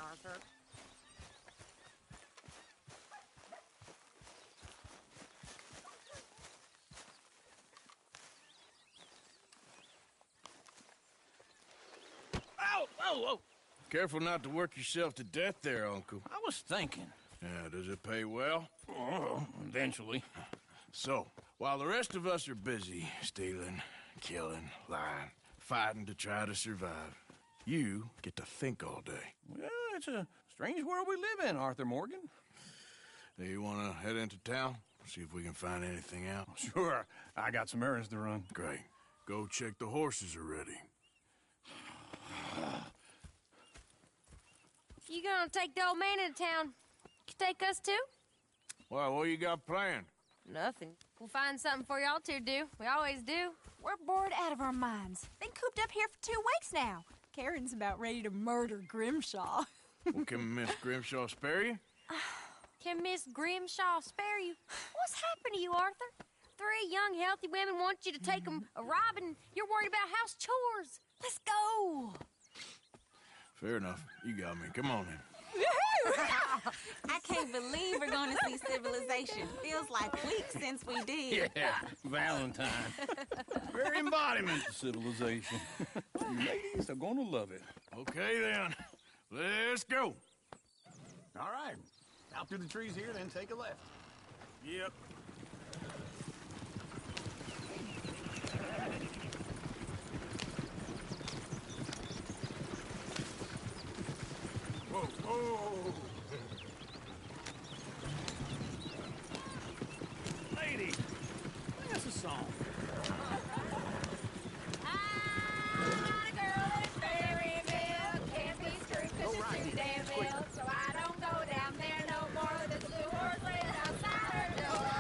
Arthur. Ow! Whoa, whoa! Careful not to work yourself to death there, Uncle. I was thinking. Yeah, does it pay well? Oh, eventually. So, while the rest of us are busy stealing, killing, lying, fighting to try to survive, you get to think all day. Well, it's a strange world we live in, Arthur Morgan. Hey, you want to head into town? See if we can find anything out? Sure, I got some errands to run. Great. Go check the horses are ready. You gonna take the old man into town? You take us too? Well, what you got planned? Nothing. We'll find something for y'all to do. We always do. We're bored out of our minds. Been cooped up here for 2 weeks now. Karen's about ready to murder Grimshaw. Well, can Miss Grimshaw spare you? Can Miss Grimshaw spare you? What's happened to you, Arthur? 3 young, healthy women want you to take them a robbing. You're worried about house chores. Let's go. Fair enough. You got me. Come on in. I can't believe we're going to see civilization. Feels like weeks since we did. Yeah, Valentine. Very embodiment of civilization. Ladies are gonna love it. Okay, then. Let's go. All right. Out through the trees here, then take a left. Yep. Whoa, whoa. Lady, sing us a song. I'm a girl in Berryville. Can't be screwed 'cause it's too damn ill. So I don't go down there no more. There's a blue horse laying outside her door.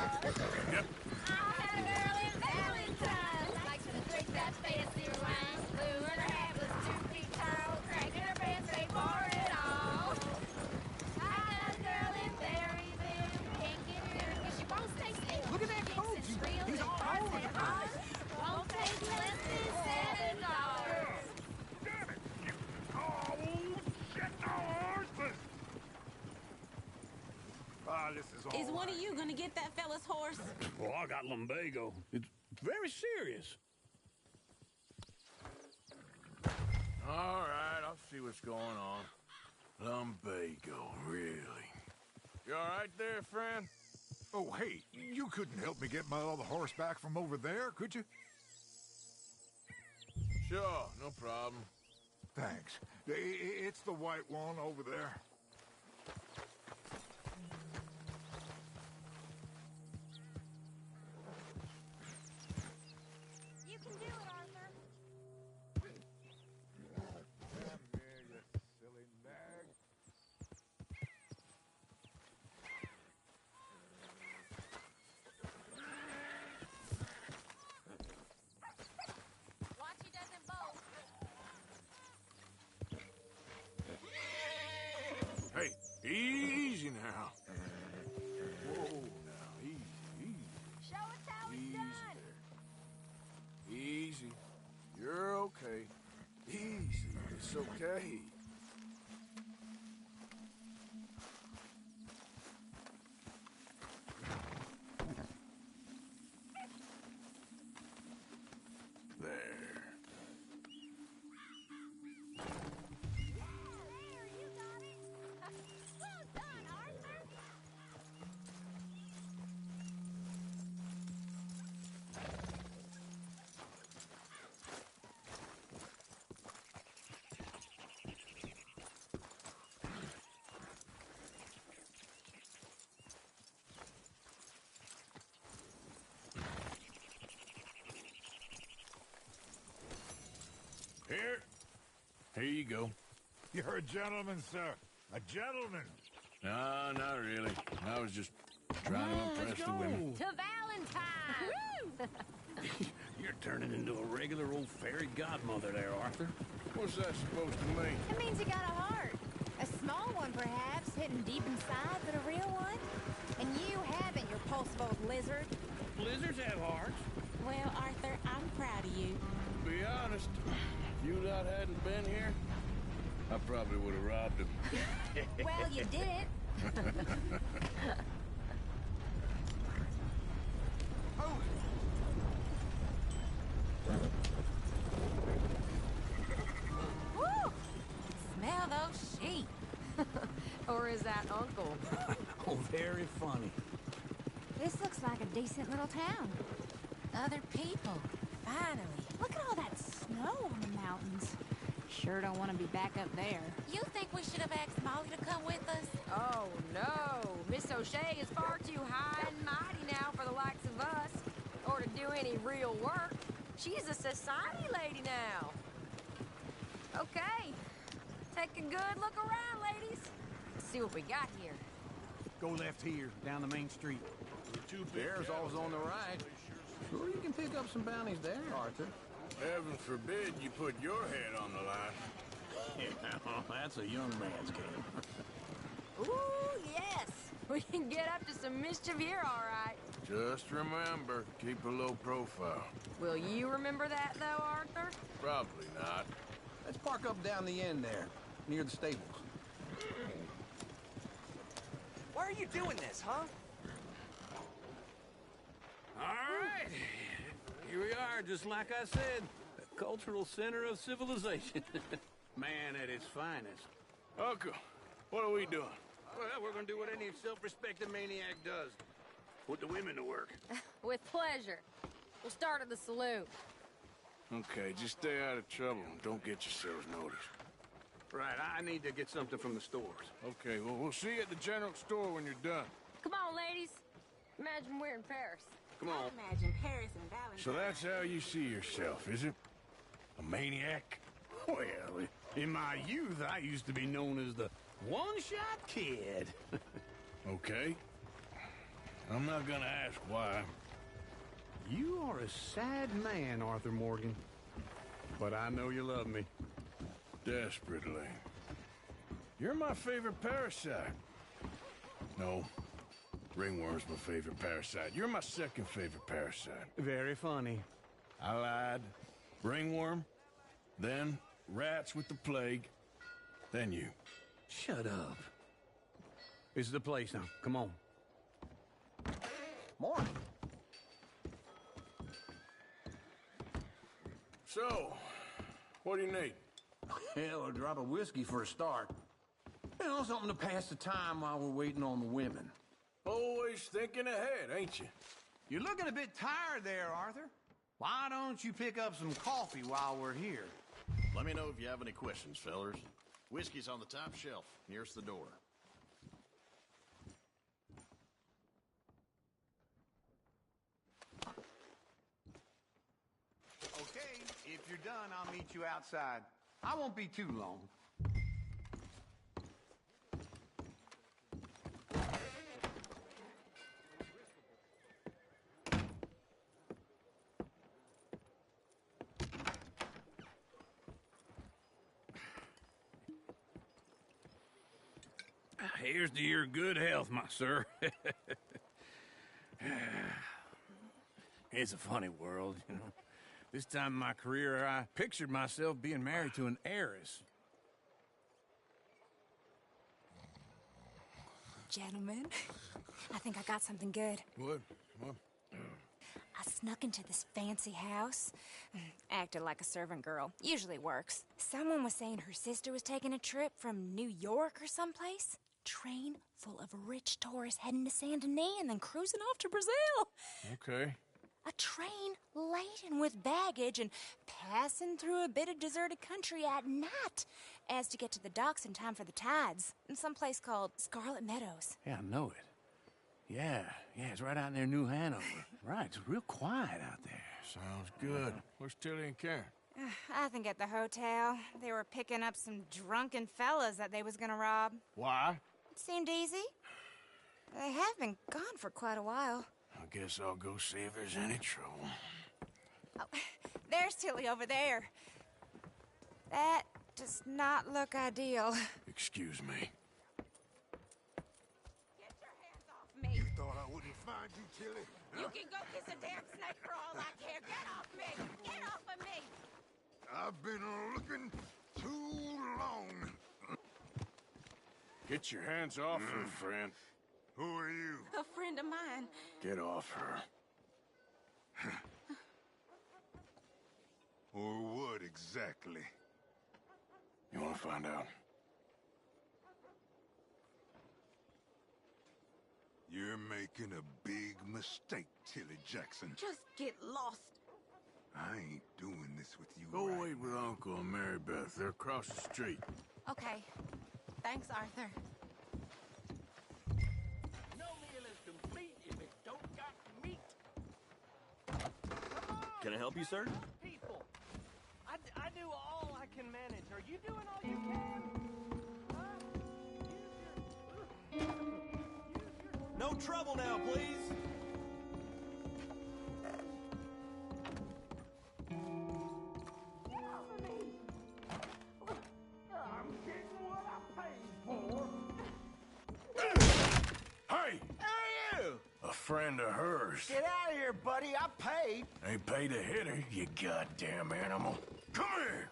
Yep. I had a girl in Valentine. Likes to drink that fancy wine. Blue and her hat was 2 feet tall. Cranking her pants, they pour it all. I had a girl in Berryville. Can't get her 'cause she won't stay still. Look at that Thinks coat. it's real He's and all parts over and the parts. Won't take less than $7. Damn it! You... Oh, shit, no horses! Ah, this is all Is one of right. you going to get that fella's horse? Well, I got lumbago. It's very serious. All right, I'll see what's going on. Lumbago, really? You all right there, friend? Oh, hey, you couldn't help me get my other horse back from over there, could you? Sure, no problem. Thanks. It's the white one over there. You can do it, Arthur. Come here, you silly nag. Watch he doesn't bolt. Hey, easy now. Whoa, now, easy, easy. Show us how it's Easy done. there. Easy. You're okay. Easy. It's okay. There. There, you got it. Well done, Arthur. Here you go. You're a gentleman, sir. A gentleman. No, not really. I was just trying to impress the women. To Valentine. You're turning into a regular old fairy godmother there, Arthur. What's that supposed to mean? It means you got a heart. A small one, perhaps, hidden deep inside, but a real one. And you haven't, you pulse-bolt lizard. Blizzards have hearts. Well, Arthur, I'm proud of you. To be honest, if you lot hadn't been here, I probably would have robbed him. Well, you didn't. Woo! Smell those sheep. Or is that Uncle? Oh, very funny. This looks like a decent little town. Other people. Finally. Look at all that snow on the mountains. Sure don't want to be back up there. You think we should have asked Molly to come with us? Oh, no. Miss O'Shea is far too high and mighty now for the likes of us. Or to do any real work. She's a society lady now. Okay. Take a good look around, ladies. See what we got here. Go left here, down the main street. Bear's always on the right. Sure, you can pick up some bounties there, Arthur. Heaven forbid you put your head on the line. Yeah, that's a young man's game. Ooh, yes. We can get up to some mischief here, all right. Just remember, keep a low profile. Will you remember that, though, Arthur? Probably not. Let's park up down the end there, near the stables. Why are you doing this, huh? All right. Here we are, just like I said. The cultural center of civilization. Man at its finest. Uncle, what are we doing? Well, we're gonna do what any self-respecting maniac does. Put the women to work. With pleasure. We'll start at the saloon. Okay, just stay out of trouble and don't get yourselves noticed. Right, I need to get something from the stores. Okay, well, we'll see you at the general store when you're done. Come on, ladies. Imagine we're in Paris. Come on. Imagine Paris and Valentine. So that's how you see yourself, is it? A maniac? Well, in my youth, I used to be known as the one-shot kid. Okay. I'm not gonna ask why. You are a sad man, Arthur Morgan. But I know you love me. Desperately. You're my favorite parasite. No. Ringworm's my favorite parasite. You're my second favorite parasite. Very funny. I lied. Ringworm. Then rats with the plague. Then you. Shut up. This is the place now. Come on. Morning. So, what do you need? Hell, a drop of whiskey for a start. You know, something to pass the time while we're waiting on the women. Always thinking ahead, ain't you? You're looking a bit tired there, Arthur. Why don't you pick up some coffee while we're here? Let me know if you have any questions, fellers. Whiskey's on the top shelf, nearest the door. Okay, if you're done, I'll meet you outside. I won't be too long. Here's to your good health, my sir. It's a funny world, you know. This time in my career, I pictured myself being married to an heiress. Gentlemen, I think I got something good. What? What? I snuck into this fancy house. Acted like a servant girl. Usually works. Someone was saying her sister was taking a trip from New York or someplace. Train full of rich tourists heading to Saint Denis and then cruising off to Brazil. Okay. A train laden with baggage and passing through a bit of deserted country at night as to get to the docks in time for the tides in some place called Scarlet Meadows. Yeah, I know it. Yeah, it's right out near New Hanover. Right, it's real quiet out there. Sounds good. Where's Tilly and Karen? I think at the hotel. They were picking up some drunken fellas that they was gonna rob. Why? It seemed easy. They have been gone for quite a while. I guess I'll go see if there's any trouble. Oh, there's Tilly over there. That does not look ideal. Excuse me. Get your hands off me. You thought I wouldn't find you, Tilly? You can go kiss a damn snake for all I care. Get off me! Get off of me! I've been looking too long. Get your hands off her, friend. Who are you? A friend of mine. Get off her. Or what exactly? You want to find out? You're making a big mistake, Tilly Jackson. Just get lost. I ain't doing this with you. Go right wait with now. Uncle and Mary Beth. They're across the street. Okay. Thanks, Arthur. No meal is complete if it don't got meat. Can I help you, sir? People, I do all I can manage. Are you doing all you can? No trouble now, please. Hey! Who are you? A friend of hers. Get out of here, buddy. I paid. Ain't paid to hit her, you goddamn animal. Come here!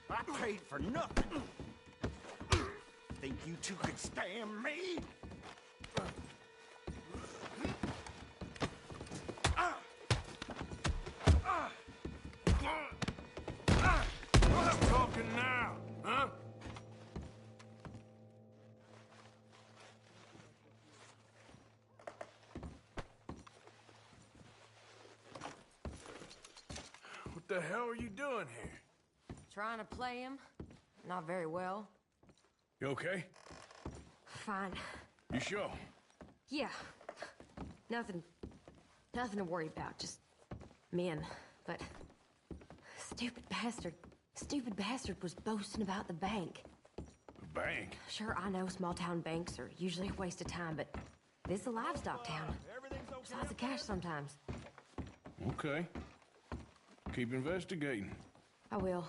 I paid for nothing. Think you two could stand me? Who's talking now, huh? What the hell are you doing here? Trying to play him. Not very well. You okay? Fine. You sure? Yeah. Nothing to worry about. Just men. But stupid bastard was boasting about the bank. The bank? Sure, I know small town banks are usually a waste of time, but this is a livestock town. There's lots of cash sometimes. Okay. Keep investigating. I will.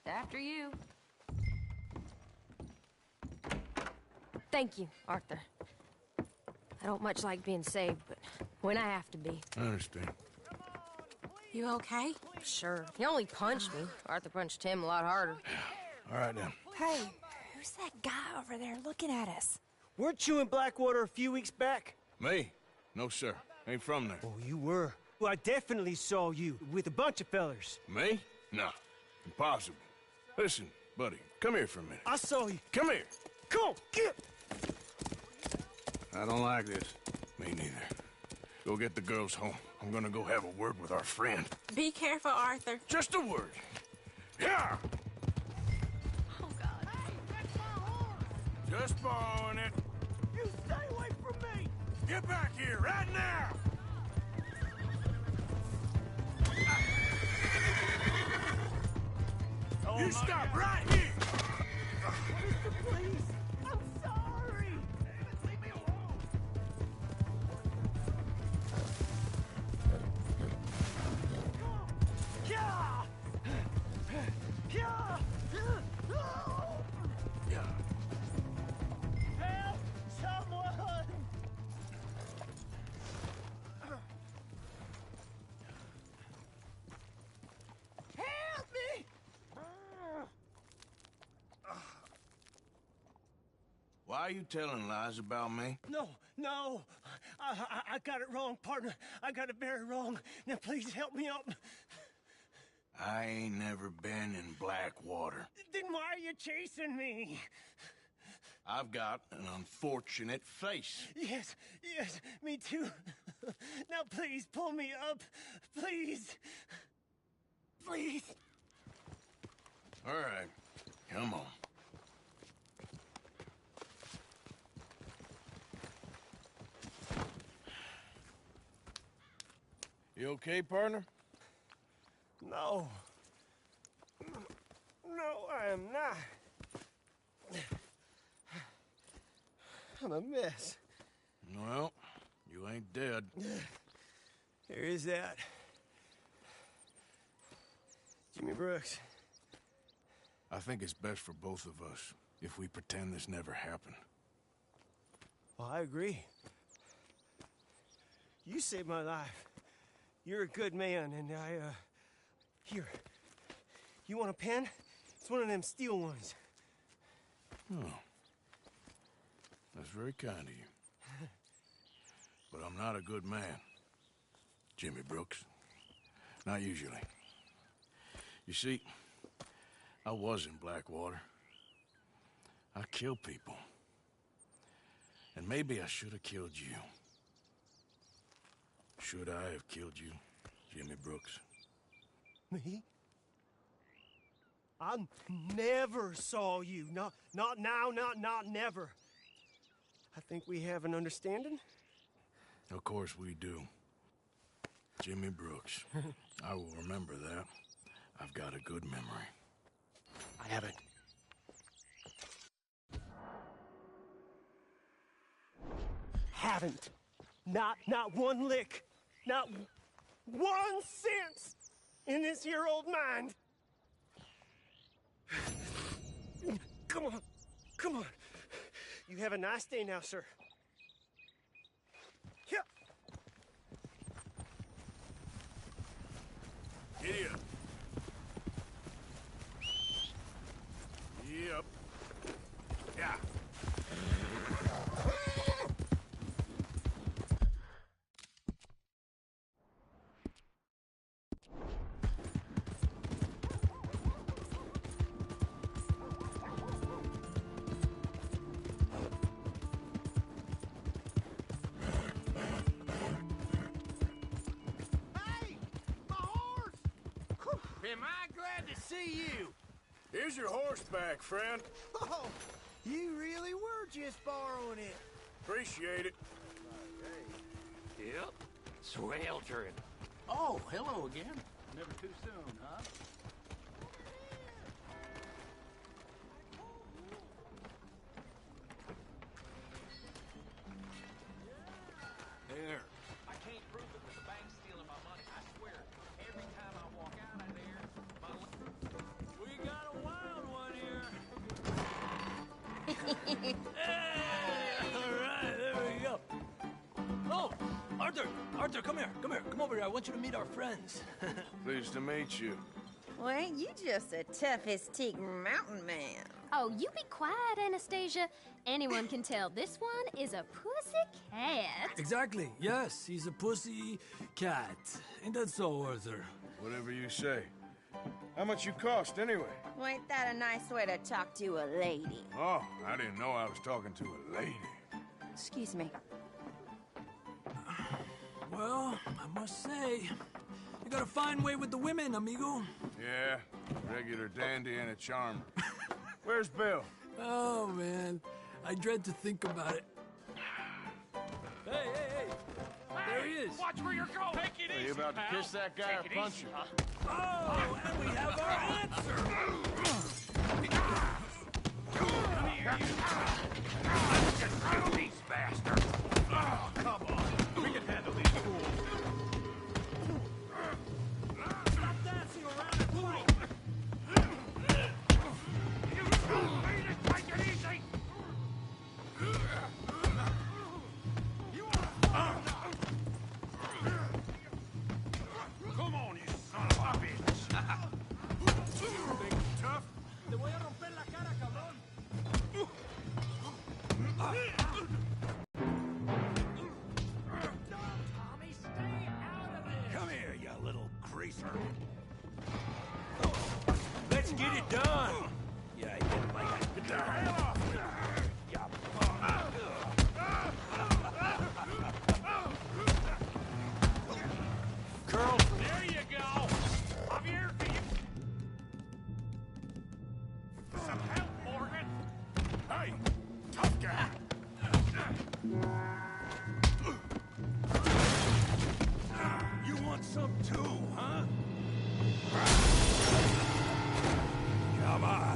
After you. Thank you, Arthur. I don't much like being saved, but when I have to be. I understand. You okay? Sure. He only punched me. Arthur punched him a lot harder. All right, then. Hey, who's that guy over there looking at us? Weren't you in Blackwater a few weeks back? Me? No, sir. Ain't from there. Oh, you were. Well, I definitely saw you with a bunch of fellers. Me? No. Impossible. Listen, buddy, come here for a minute. I saw you. Come here. Come on, get! I don't like this. Me neither. Go get the girls home. I'm gonna go have a word with our friend. Be careful, Arthur. Just a word. Yeah! Oh, God. Hey, that's my horse! Just borrowing it. You stay away from me! Get back here right now! Oh, You my stop God. right here! Mister, please! I'm sorry! Leave me alone! Yeah! Yeah! Help! Someone! Help me! Why are you telling lies about me? No. I got it wrong, partner. I got it very wrong. Now, please help me up. I ain't never been in Blackwater. Then why are you chasing me? I've got an unfortunate face. Yes, me too. Now, please, pull me up. Please. Please. All right, come on. You okay, partner? No. No, I am not. I'm a mess. Well, you ain't dead. There is that. Jimmy Brooks. I think it's best for both of us if we pretend this never happened. Well, I agree. You saved my life. You're a good man, and here. You want a pen? It's one of them steel ones. Oh. That's very kind of you. But I'm not a good man, Jimmy Brooks. Not usually. You see, I was in Blackwater. I kill people. And maybe I should have killed you. Should I have killed you, Jimmy Brooks? Me? I never saw you. Not now, not never. I think we have an understanding. Of course we do. Jimmy Brooks. I will remember that. I've got a good memory. I haven't. Haven't. Not one lick. Not 1 cent in this here old mind. Come on. Come on. You have a nice day now, sir. Yep. Giddy up. Yep. Yeah. Am I glad to see you? Here's your horseback, friend. Oh, you really were just borrowing it. Appreciate it. Yep. Sweltering. Oh, hello again. Never too soon, huh? There. I can't prove it, but the bank's stealing my money. I swear, every time I walk out of there, We got a wild one here. Hey! All right, there we go. Oh, Arthur, come here. Come over here. I want you to meet our friends. Pleased to meet you. Well, ain't you just a tough as teak mountain man? Oh, you be quiet, Anastasia. Anyone can tell this one is a pussy cat. Exactly. Yes, he's a pussy cat. Ain't that so, Arthur? Whatever you say. How much you cost, anyway? Well, ain't that a nice way to talk to a lady? Oh, I didn't know I was talking to a lady. Excuse me. Well, I must say, you got a fine way with the women, amigo. Yeah, regular dandy and a charmer. Where's Bill? Oh, man. I dread to think about it. Hey! There he is. Watch where you're going. Take it easy, Are you about to pal. kiss that guy or Take it punch easy, him? huh? Oh, and we have our answer. Come here, you. Just kill these bastards. Oh, come on. We can handle these fools. Stop dancing around and fight. Take it easy. Come on, you son of a bitch. Think you tough? Te voy a romper la cara, cabrón. Tommy, stay out of this. Come here, you little greaser. Let's get it done. Yeah, you didn't like it. Get the hell off me. Girl, there you go. I'm here for you. Some help, Morgan. Hey, tough guy. You want some too, huh? Come on.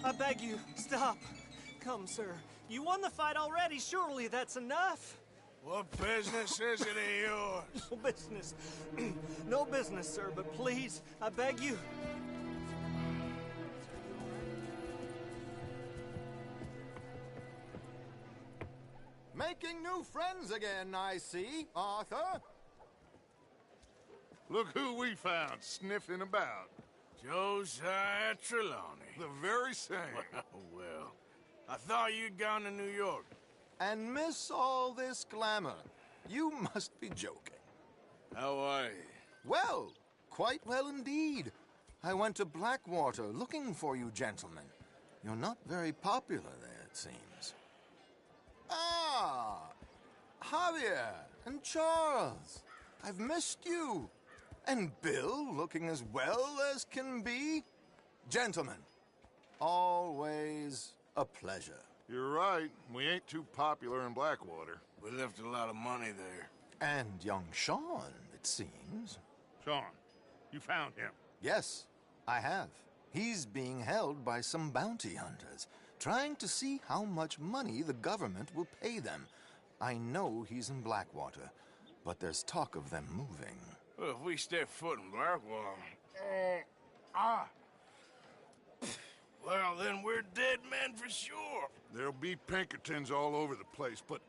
I beg you, stop. Come, sir. You won the fight already. Surely that's enough. What business is it of yours? No business. No business, sir, but please, I beg you. Making new friends again, I see, Arthur. Look who we found sniffing about. Josiah Trelawney. The very same. Well, I thought you'd gone to New York. And miss all this glamour. You must be joking. How are you? Well, quite well indeed. I went to Blackwater looking for you gentlemen. You're not very popular there, it seems. Ah, Javier and Charles. I've missed you. And Bill looking as well as can be. Gentlemen, always a pleasure. You're right. We ain't too popular in Blackwater. We left a lot of money there. And young Sean, it seems. Sean, you found him? Yes, I have. He's being held by some bounty hunters, trying to see how much money the government will pay them. I know he's in Blackwater, but there's talk of them moving. Well, if we step foot in Blackwater... Well, then we're dead men for sure. There'll be Pinkertons all over the place, but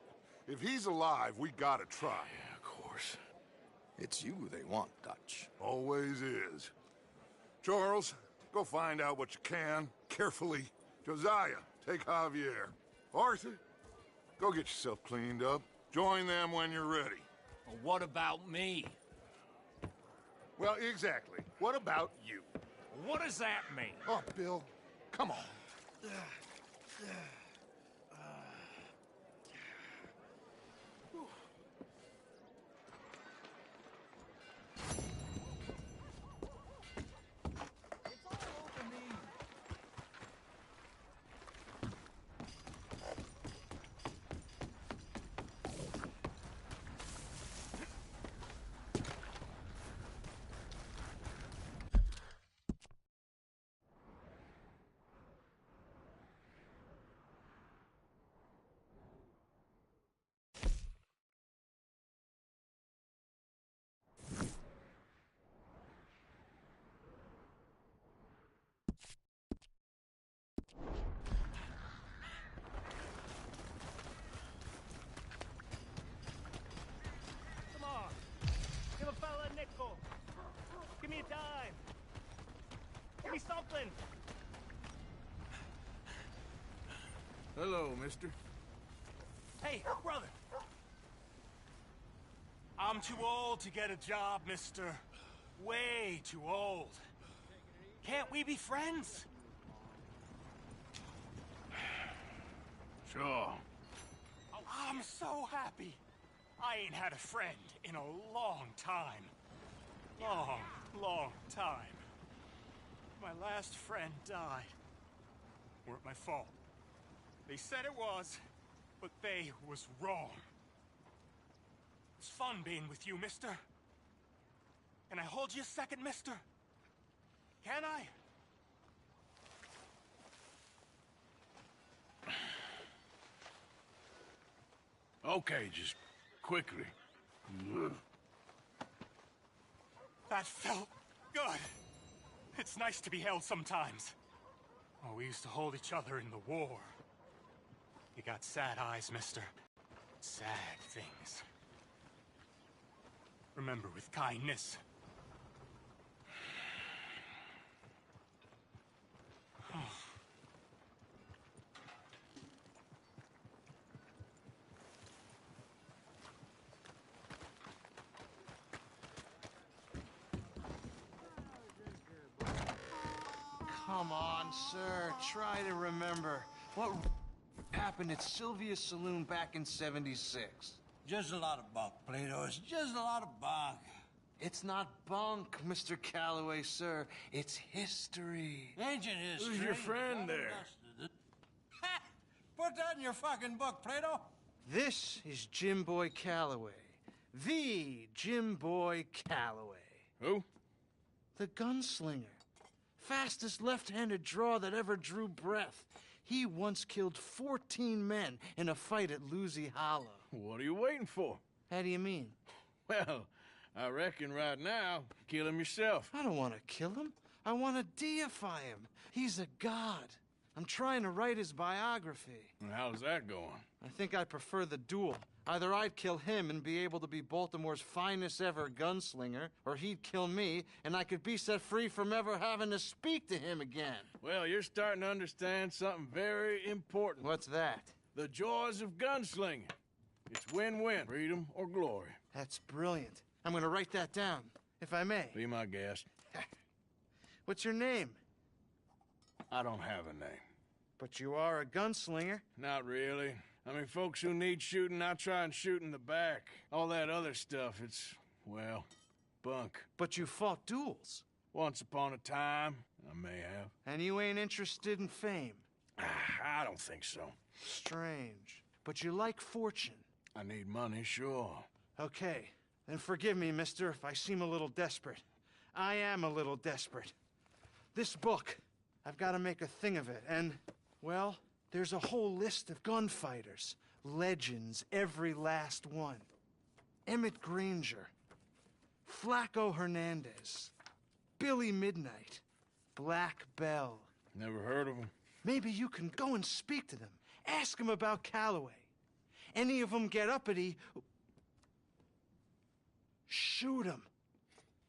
if he's alive, we gotta try. Yeah, of course. It's you they want, Dutch. Always is. Charles, go find out what you can, carefully. Josiah, take Javier. Arthur, go get yourself cleaned up. Join them when you're ready. Well, what about me? Well, exactly. What about you? What does that mean? Oh, Bill, come on. Give me a dime. Give me something. Hello, mister. Hey, brother. I'm too old to get a job, mister. Way too old. Can't we be friends? Sure. I'm so happy. I ain't had a friend in a long time. Long time. My last friend died. Weren't my fault. They said it was, but they was wrong. It's fun being with you, mister. Can I hold you a second, mister? Can I? Okay, just quickly. That felt good. It's nice to be held sometimes. Oh, we used to hold each other in the war. You got sad eyes, mister. Sad things. Remember, with kindness. Come on, sir. Try to remember. What happened at Sylvia's Saloon back in '76? Just a lot of bunk, Plato. It's just a lot of bunk. It's not bunk, Mr. Calloway, sir. It's history. Ancient history. Who's your friend there? Ha! Put that in your fucking book, Plato. This is Jim Boy Calloway. The Jim Boy Calloway. Who? The gunslinger. Fastest left-handed draw that ever drew breath. He once killed 14 men in a fight at Lucy Hollow. What are you waiting for? How do you mean? Well, I reckon right now, kill him yourself. I don't want to kill him. I want to deify him. He's a god. I'm trying to write his biography. And how's that going? I think I prefer the duel. Either I'd kill him and be able to be Baltimore's finest ever gunslinger, or he'd kill me and I could be set free from ever having to speak to him again. Well, you're starting to understand something very important. What's that? The joys of gunslinging. It's win-win, freedom or glory. That's brilliant. I'm going to write that down, if I may. Be my guest. What's your name? I don't have a name. But you are a gunslinger. Not really. I mean, folks who need shooting, I try and shoot in the back. All that other stuff, it's, well, bunk. But you fought duels. Once upon a time, I may have. And you ain't interested in fame. I don't think so. Strange. But you like fortune. I need money, sure. Okay. Then forgive me, mister, if I seem a little desperate. I am a little desperate. This book, I've got to make a thing of it, and, well, there's a whole list of gunfighters. Legends, every last one. Emmett Granger, Flaco Hernandez, Billy Midnight, Black Bell. Never heard of them. Maybe you can go and speak to them. Ask them about Calloway. Any of them get uppity, shoot them.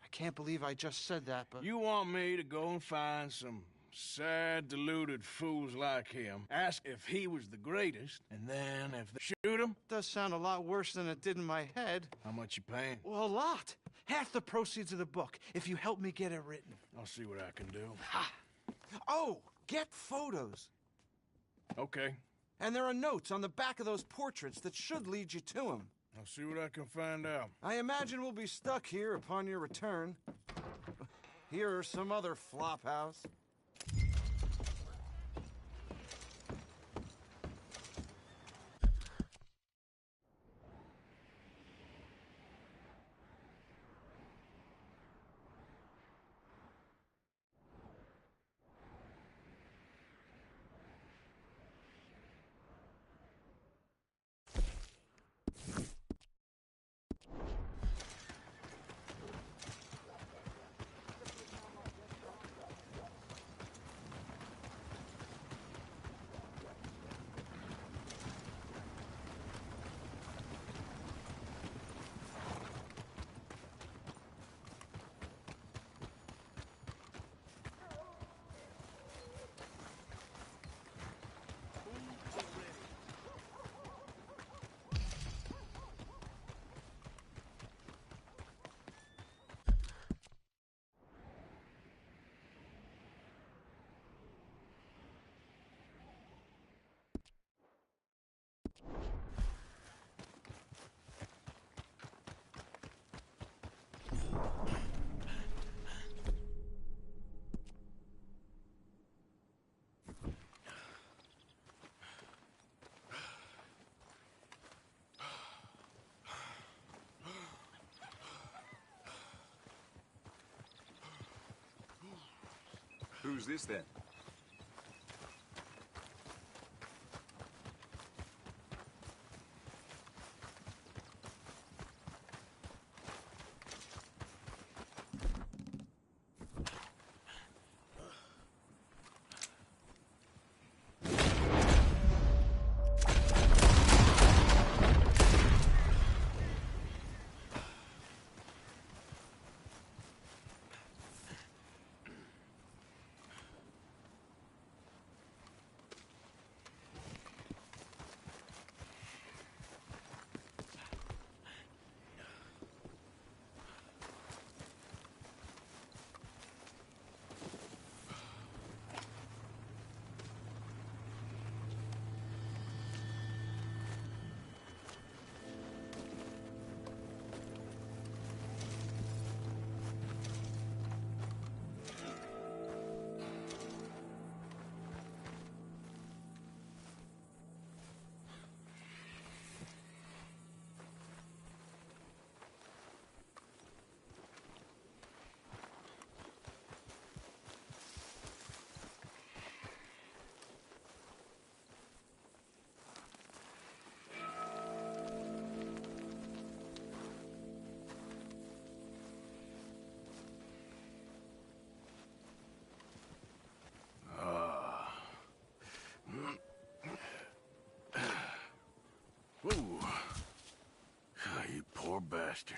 I can't believe I just said that, but... You want me to go and find some sad, deluded fools like him, ask if he was the greatest, and then if they shoot him? Does sound a lot worse than it did in my head. How much you paying? Well, a lot. Half the proceeds of the book, if you help me get it written. I'll see what I can do. Ha! Oh, get photos. Okay. And there are notes on the back of those portraits that should lead you to him. I'll see what I can find out. I imagine we'll be stuck here upon your return. Here or some other flop house. Who's this then? bastard.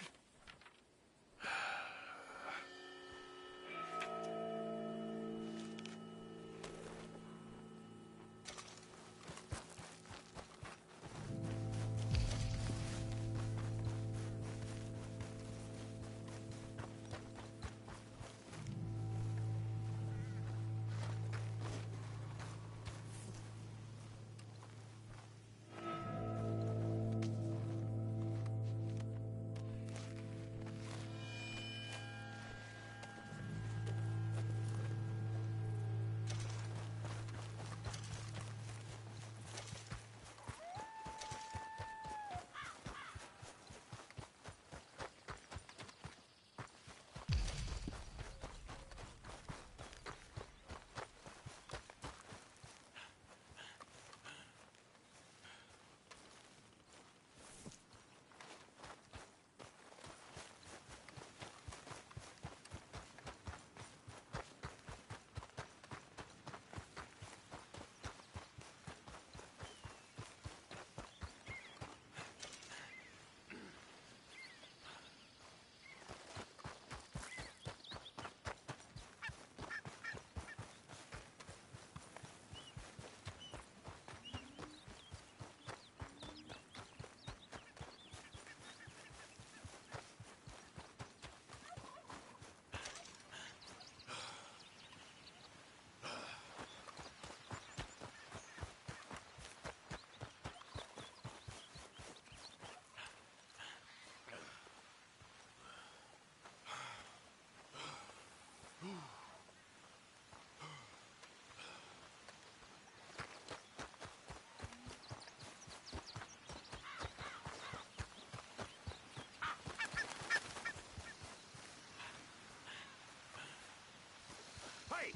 Hey!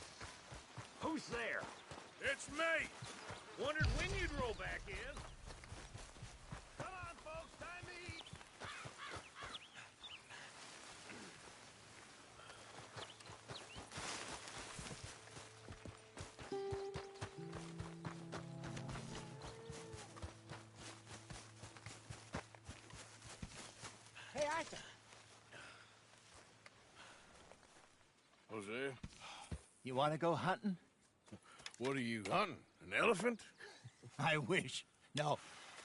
Who's there? It's me! Wondered when you'd roll back in. Come on, folks, time to eat! Hey, Arthur. Hosea? You want to go hunting? What are you hunting? An elephant? I wish. No.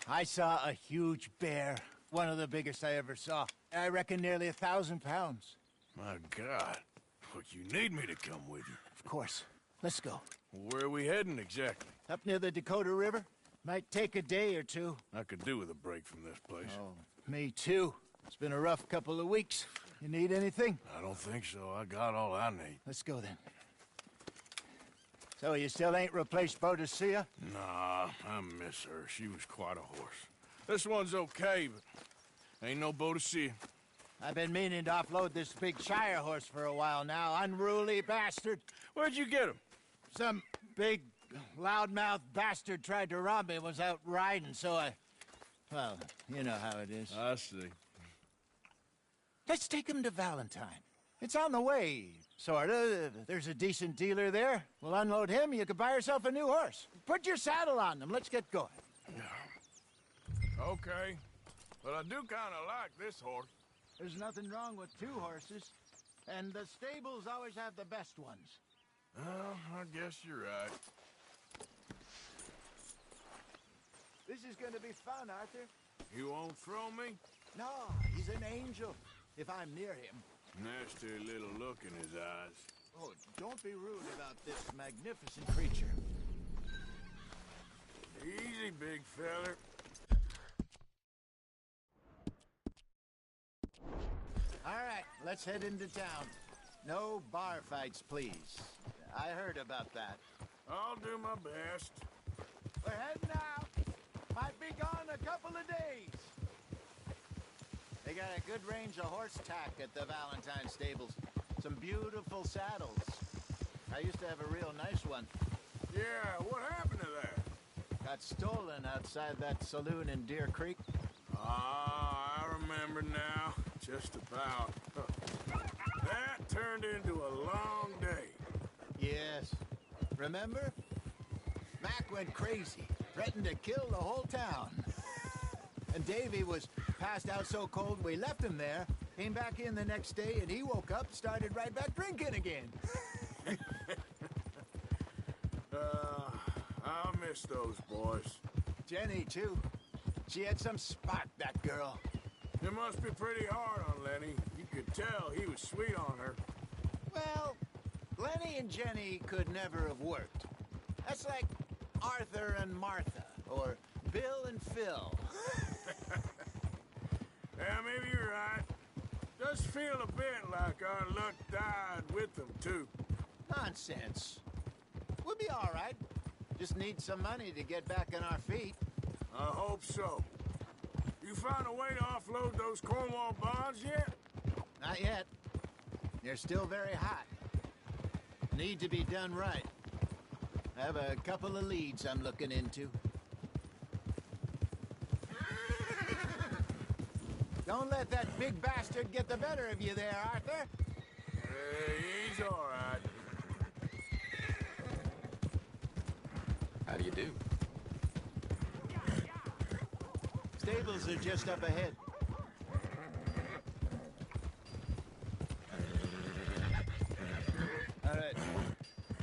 I saw a huge bear. One of the biggest I ever saw. I reckon nearly 1,000 pounds. My God. Look, you need me to come with you. Of course. Let's go. Where are we heading exactly? Up near the Dakota River. Might take a day or two. I could do with a break from this place. Oh, me too. It's been a rough couple of weeks. You need anything? I don't think so. I got all I need. Let's go then. So you still ain't replaced Boadicea? Nah, I miss her. She was quite a horse. This one's okay, but ain't no Boadicea. I've been meaning to offload this big Shire horse for a while now. Unruly bastard. Where'd you get him? Some big, loudmouth bastard tried to rob me, was out riding, so I... Well, you know how it is. I see. Let's take him to Valentine. It's on the way, sorta. There's a decent dealer there. We'll unload him, you could buy yourself a new horse. Put your saddle on them, let's get going. Okay, but I do kinda like this horse. There's nothing wrong with two horses, and the stables always have the best ones. Well, I guess you're right. This is gonna be fun, Arthur. You won't throw me? No, he's an angel, if I'm near him. Nasty little look in his eyes. Oh, don't be rude about this magnificent creature. Easy, big feller. All right, let's head into town. No bar fights, please. I heard about that. I'll do my best. We're heading out. Might be gone a couple of days. They got a good range of horse tack at the Valentine stables. Some beautiful saddles. I used to have a real nice one. Yeah, what happened to that? Got stolen outside that saloon in Deer Creek. Ah, I remember now. Just about. That turned into a long day. Yes. Remember? Mac went crazy, threatened to kill the whole town. And Davy was passed out so cold we left him there. Came back in the next day, and he woke up, started right back drinking again. I'll miss those boys. Jenny, too. She had some spark, that girl. It must be pretty hard on Lenny. You could tell he was sweet on her. Well, Lenny and Jenny could never have worked. That's like Arthur and Martha, or Bill and Phil. Yeah, maybe you're right. Does feel a bit like our luck died with them, too. Nonsense. We'll be all right. Just need some money to get back on our feet. I hope so. You found a way to offload those Cornwall bonds yet? Not yet. They're still very hot. Need to be done right. I have a couple of leads I'm looking into. Don't let that big bastard get the better of you there, Arthur. He's all right. How do you do? Stables are just up ahead. All right.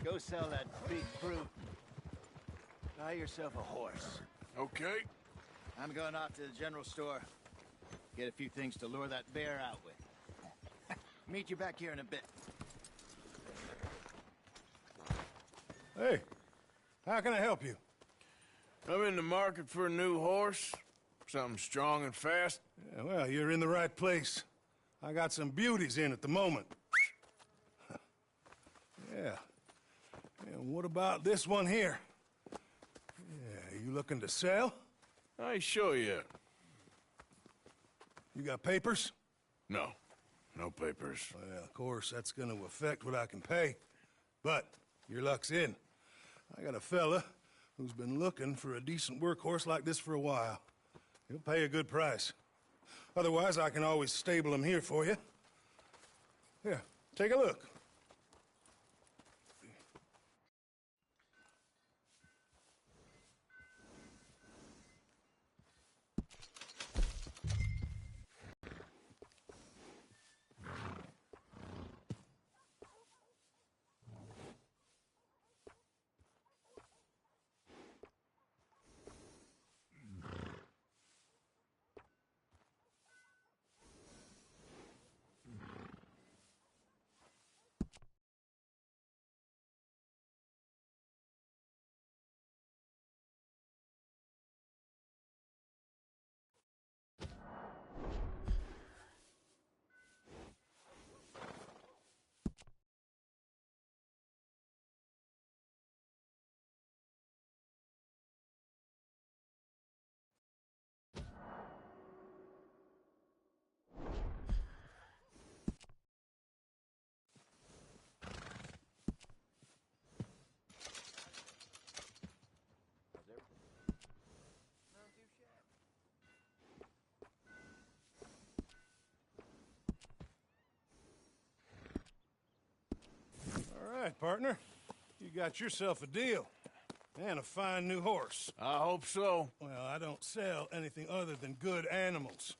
Go sell that big brute. Buy yourself a horse. Okay. I'm going off to the general store. Get a few things to lure that bear out with. Meet you back here in a bit. Hey, how can I help you? I'm in the market for a new horse. Something strong and fast. Yeah, well, you're in the right place. I got some beauties in at the moment. Yeah. And what about this one here? Yeah, you looking to sell? I show you. You got papers? No. No papers. Well, of course, that's gonna affect what I can pay. But your luck's in. I got a fella who's been looking for a decent workhorse like this for a while. He'll pay a good price. Otherwise, I can always stable him here for you. Here, take a look. All right, partner. You got yourself a deal. And a fine new horse. I hope so. Well, I don't sell anything other than good animals.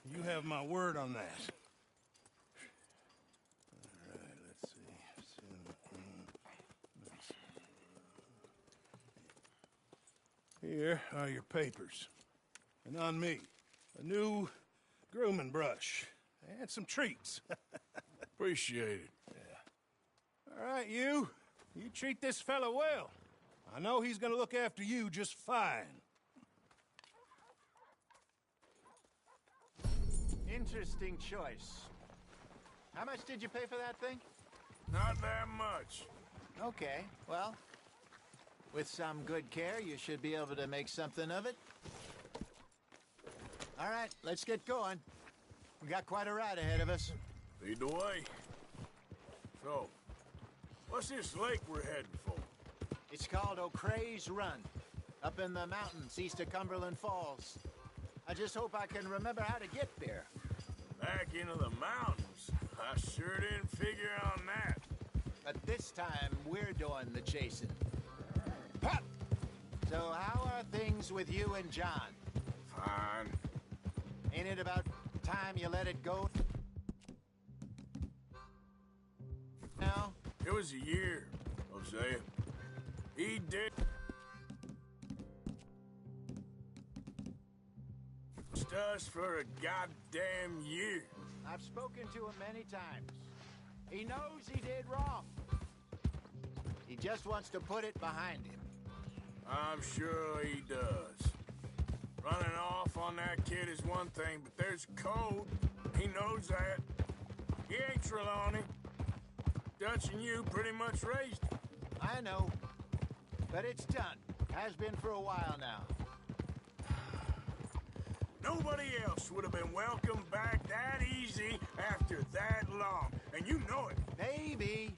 You have my word on that. All right, let's see. Here are your papers. And on me, a new grooming brush. And some treats. Appreciate it. All right, you treat this fella well. I know he's gonna look after you just fine. Interesting choice. How much did you pay for that thing? Not that much. Okay, well, with some good care, you should be able to make something of it. All right, let's get going. We got quite a ride ahead of us. Lead the way. So, what's this lake we're heading for? It's called O'Creagh's Run, up in the mountains east of Cumberland Falls. I just hope I can remember how to get there. Back into the mountains? I sure didn't figure on that. But this time, we're doing the chasing. Pop! So how are things with you and John? Fine. Ain't it about time you let it go? Now? It was a year, Hosea. He did us for a goddamn year. I've spoken to him many times. He knows he did wrong. He just wants to put it behind him. I'm sure he does. Running off on that kid is one thing, but there's code. He knows that. He ain't Trelawney. Dutch and you pretty much raised him. I know. But it's done. Has been for a while now. Nobody else would have been welcomed back that easy after that long. And you know it. Maybe.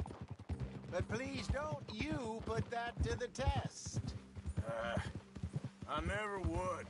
But please don't you put that to the test. I never would.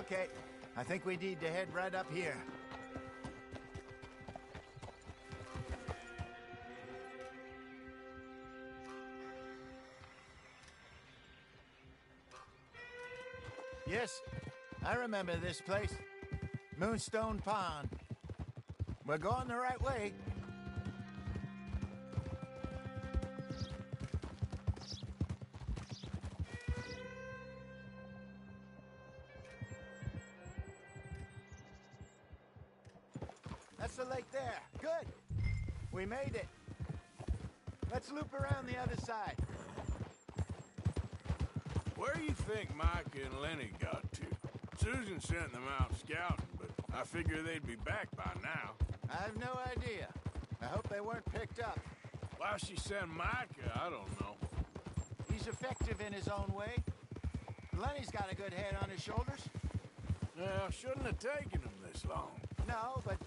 Okay, I think we need to head right up here. Yes, I remember this place. Moonstone Pond. We're going the right way. That's the lake there. Good. We made it. Let's loop around the other side. Where do you think Micah and Lenny got to? Susan sent them out scouting, but I figure they'd be back by now. I've no idea. I hope they weren't picked up. Why she sent Micah, I don't know. He's effective in his own way. Lenny's got a good head on his shoulders. Well, shouldn't have taken him this long. No, but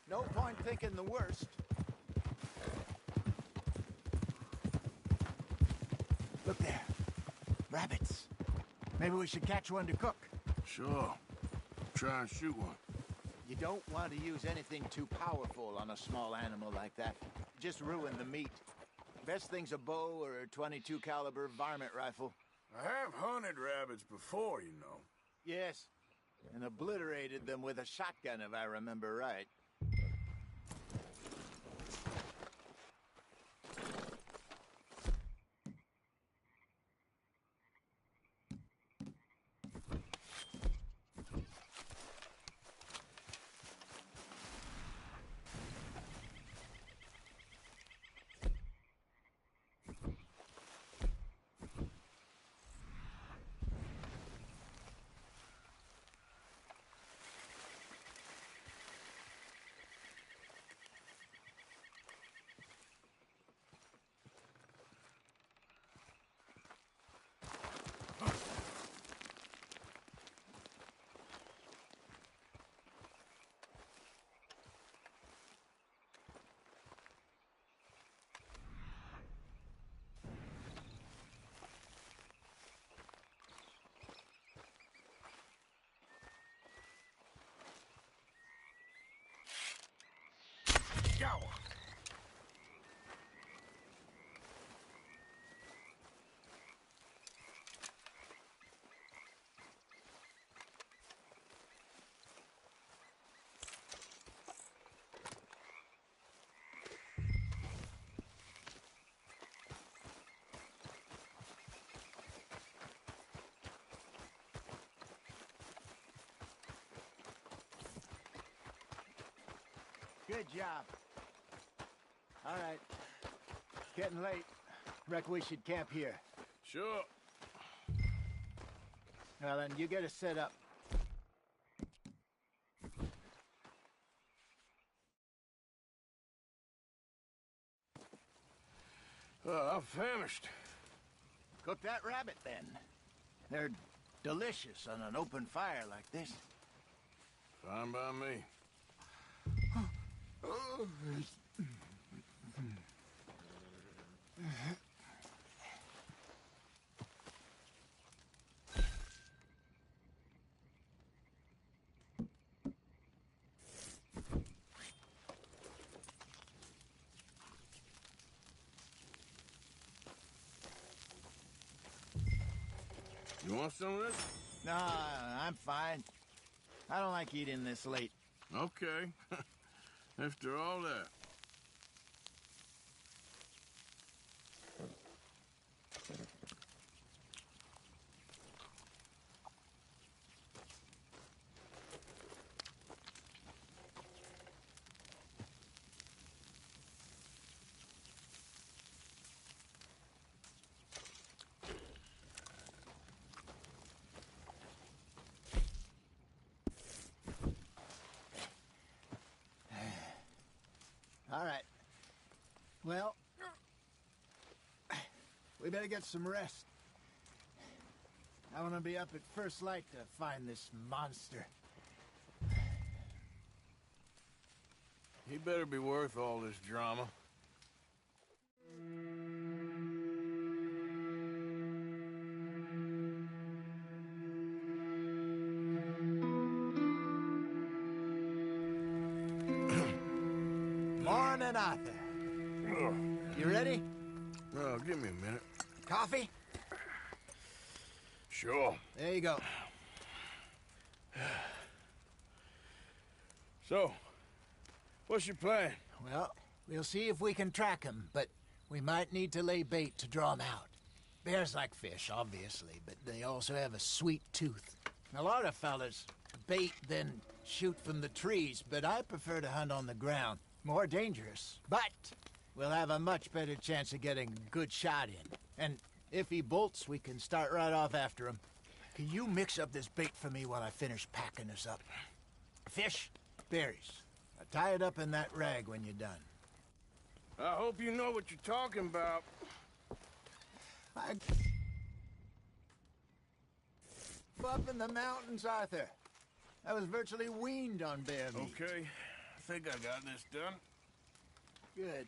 no point thinking the worst. Look there. Rabbits. Maybe we should catch one to cook. Sure. Try and shoot one. You don't want to use anything too powerful on a small animal like that. Just ruin the meat. Best thing's a bow or a .22 caliber varmint rifle. I have hunted rabbits before, you know. Yes, and obliterated them with a shotgun, if I remember right. Go! Good job. All right. Getting late. Reckon we should camp here. Sure. Well, then you get us set up. I'm famished. Cook that rabbit, then. They're delicious on an open fire like this. Fine by me. You want some of this? No, I'm fine. I don't like eating this late. Okay. After all that. All right. Well, we better get some rest. I want to be up at first light to find this monster. He better be worth all this drama. Morning, Arthur. You ready? Oh, give me a minute. Coffee? Sure. There you go. So, what's your plan? Well, we'll see if we can track him, but we might need to lay bait to draw him out. Bears like fish, obviously, but they also have a sweet tooth. A lot of fellas bait, then shoot from the trees, but I prefer to hunt on the ground. More dangerous, but we'll have a much better chance of getting a good shot in. And if he bolts, we can start right off after him. Can you mix up this bait for me while I finish packing this up? Fish, berries. Now tie it up in that rag when you're done. I hope you know what you're talking about. Up in the mountains, Arthur. I was virtually weaned on bear meat. Okay, I think I got this done. Good.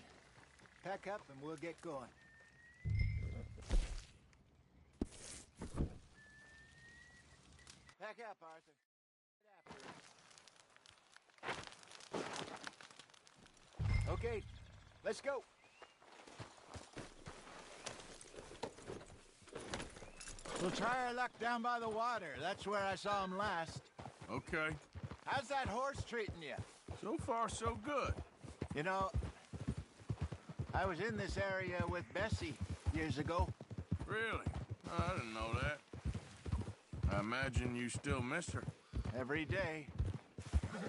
Pack up and we'll get going. Pack up, Arthur. Okay, let's go. We'll try our luck down by the water. That's where I saw him last. Okay. How's that horse treating you? So far, so good. You know, I was in this area with Bessie years ago. Really? Oh, I didn't know that. I imagine you still miss her. Every day.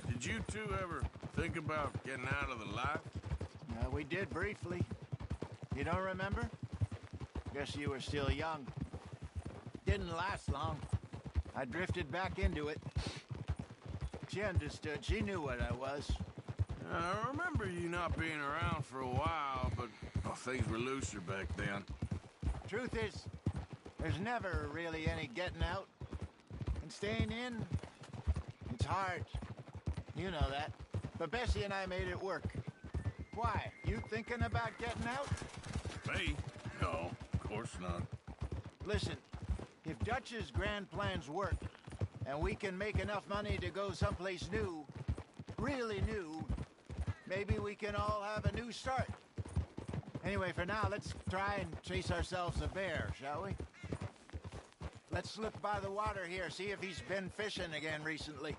Did you two ever think about getting out of the life? We did briefly. You don't remember? Guess you were still young. Didn't last long. I drifted back into it. She understood. She knew what I was. I remember you not being around for a while, but things were looser back then. Truth is, there's never really any getting out. And staying in, it's hard. You know that. But Bessie and I made it work. Why? You thinking about getting out? Me? No, of course not. Listen, if Dutch's grand plans work, and we can make enough money to go someplace new, really new, maybe we can all have a new start. Anyway, for now, let's try and chase ourselves a bear, shall we? Let's slip by the water here, see if he's been fishing again recently.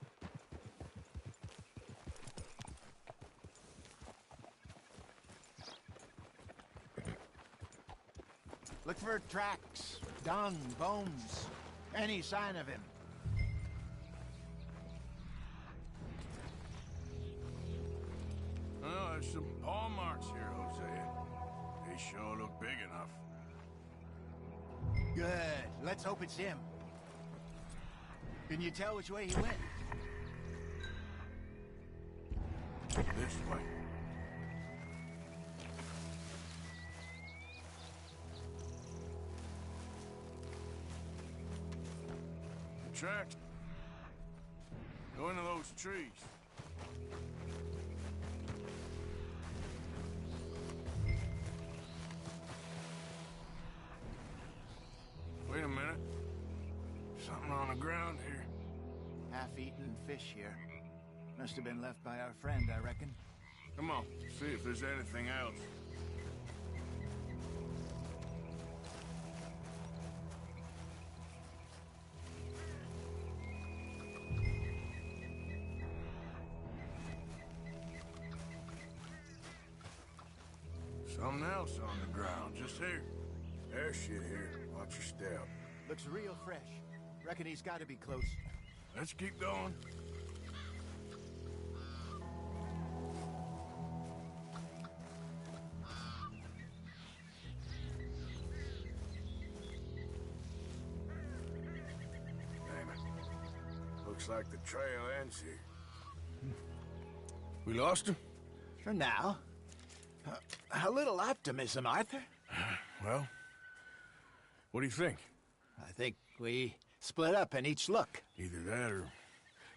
Look for tracks, dung, bones, any sign of him. Oh, there's some paw marks here, Hosea. They sure look big enough. Good. Let's hope it's him. Can you tell which way he went? This way. tracks. Go into those trees. Wait a minute. Something on the ground here. Half-eaten fish here. Must have been left by our friend, I reckon. Come on, see if there's anything else. Something else on the ground, just here. There's shit here. Watch your step. Looks real fresh. Reckon he's got to be close. Let's keep going. Damn it. Looks like the trail ends here. We lost him? For now. A little optimism, Arthur. Well, what do you think? I think we split up and each look. Either that or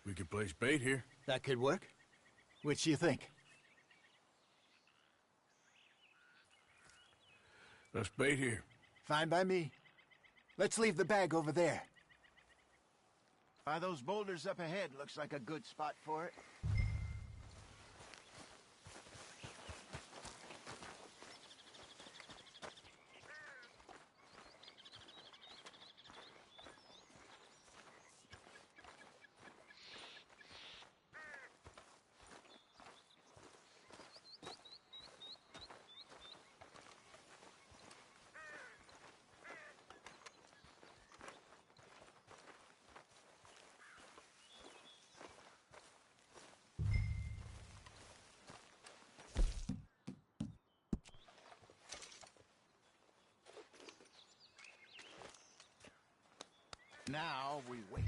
we could place bait here. That could work. Which do you think? Let's bait here. Fine by me. Let's leave the bag over there. By those boulders up ahead, looks like a good spot for it. Now we wait.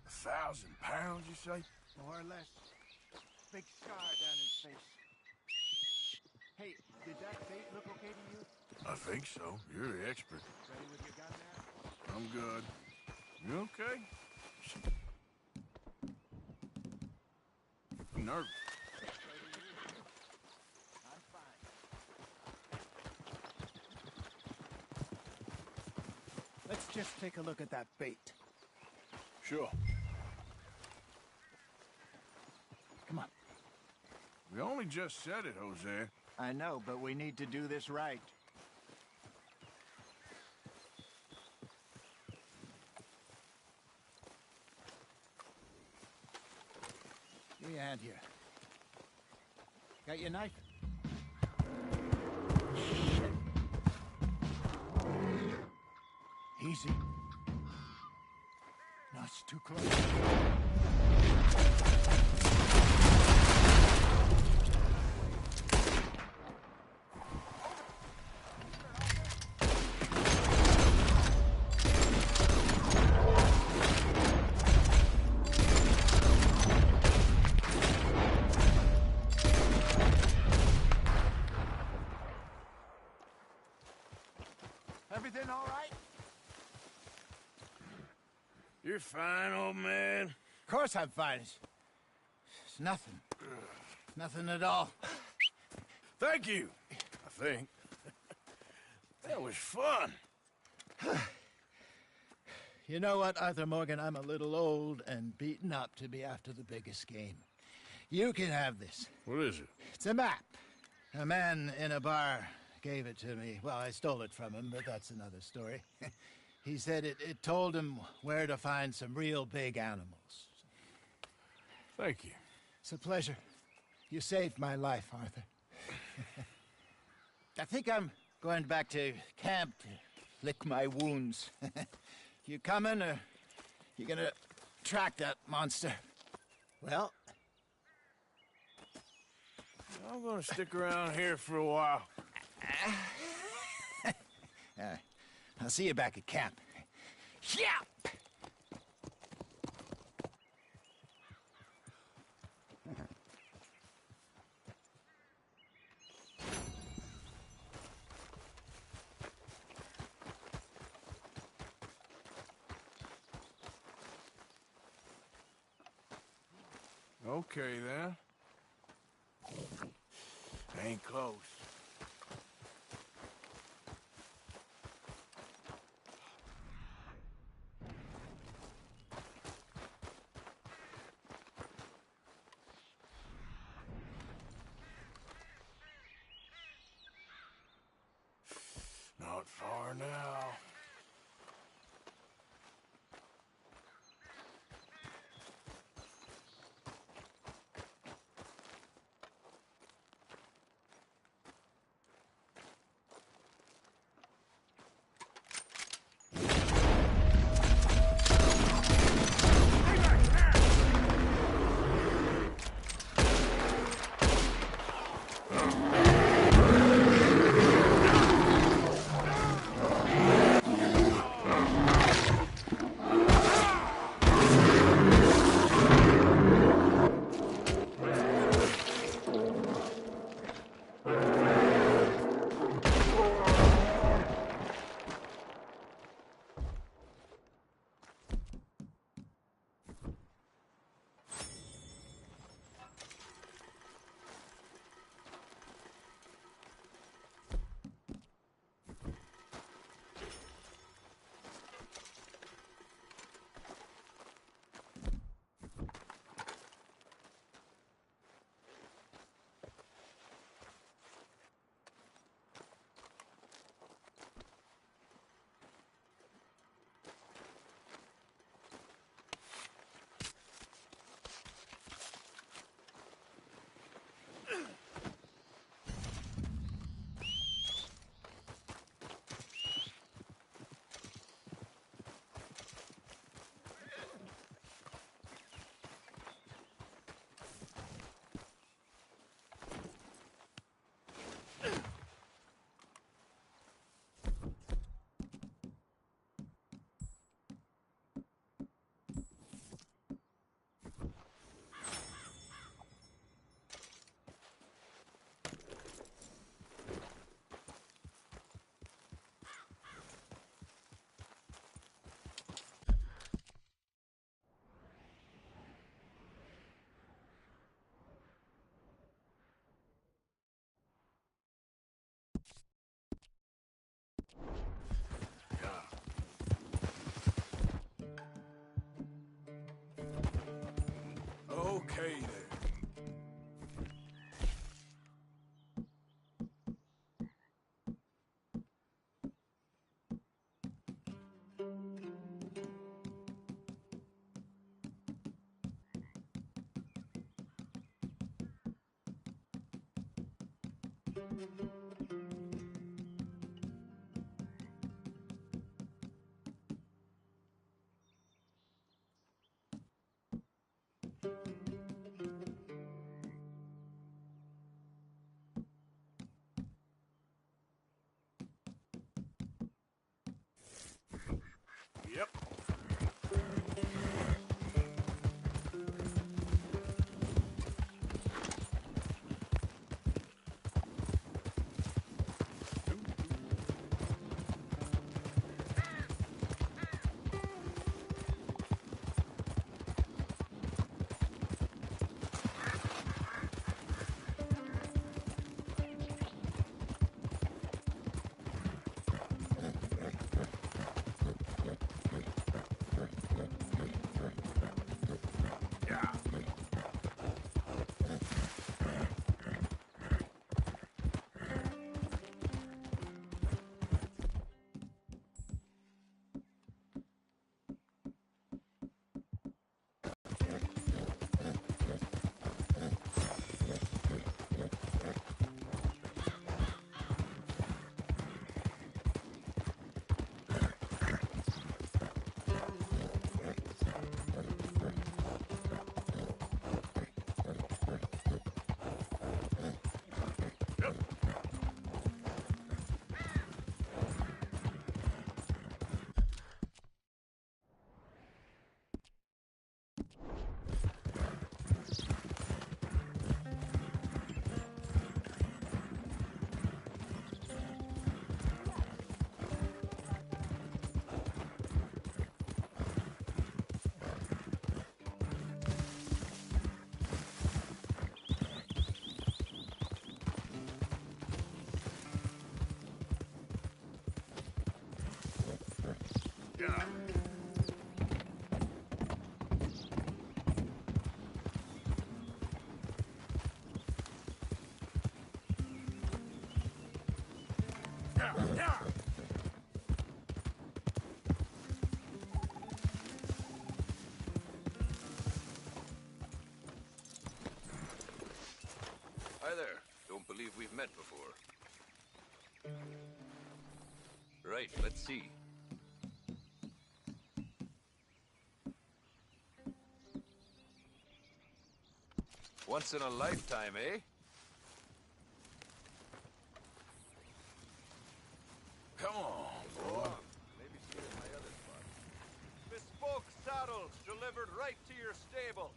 £1,000, you say? More or less. Big scar down his face. Hey, did that bait look okay to you? I think so. You're the expert. Ready with your gun now? I'm good. You okay? I'm nervous. I'm fine. Let's just take a look at that bait. Sure. Come on. We only just said it, Jose. I know, but we need to do this right. Give me a hand here. Got your knife? Shit. Easy. No, it's too close. Everything all right? You're fine, old man. Of course I'm fine. It's nothing. Nothing at all. Thank you, I think. That was fun. You know what, Arthur Morgan? I'm a little old and beaten up to be after the biggest game. You can have this. What is it? It's a map. A man in a bar gave it to me. Well, I stole it from him, but that's another story. He said it told him where to find some real big animals. Thank you. It's a pleasure. You saved my life, Arthur. I think I'm going back to camp to lick my wounds. You coming, or you gonna track that monster? Well, I'm gonna stick around here for a while. I'll see you back at camp. Yeah! Okay, then. Ain't close. Not far now. Okay, then. Yep. Yeah. Hi there. Don't believe we've met before. Right, let's see. Once in a lifetime, eh? Come on, boy. Maybe see you at my other spot. Bespoke saddles delivered right to your stable.